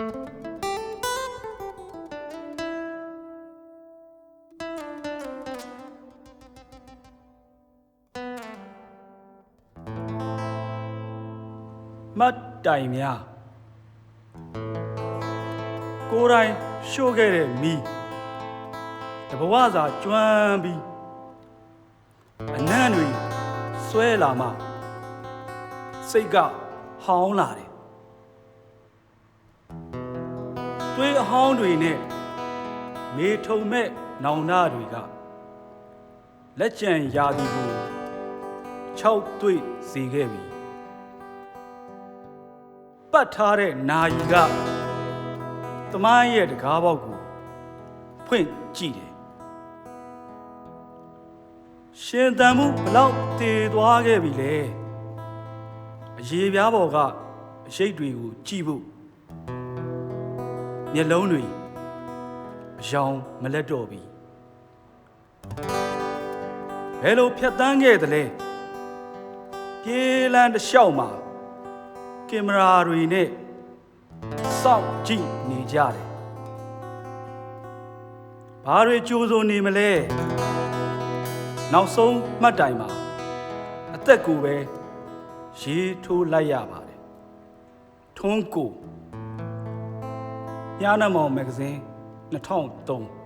မှတ်တိုင်များကိုယ်တိုင်ရှို့ခဲ့တဲ့မီးတဘဝစာကျွမ်းပြီးအနံ့တွေဆွဲလာမှစိတ်ကဟောင်းလာတယ်တွေးအဟောင်းတွေနဲ့မေထုံမဲ့နောင်နာတွေကလက်ကျန်ရာသီကို6တွေ့စေခဲ့ပြီပတ်ထားတဲ့နာယီကသမိုင်းရဲ့တကားပေါက်ကိုဖွင့်ကြည့်တယ်ရှင်သန်မှုဘလောက်တည်သွားခဲ့ပြီလဲအရေးပြားပေါ်ကအရှိတ်တွေကိုကြည့်ဖို့မျက်လုံးတွေအယောင်မလက်တော့ပြီဘယ်လိုဖြတ်တန်းခဲ့သလဲပြေးလန်းတစ်လျှောက်မှာကင်မရာတွေနဲ့စောင့်ကြည့်နေကြတယ်ဘာတွေကြိုးစိုးနေမလဲနောက်ဆုံးမှတ်တိုင်မှာအသက်ကိုပဲရေးထိုးလိုက်ရပါတယ်ထွန်းကိုညနာမောင်မဂ္ဂဇင်း2003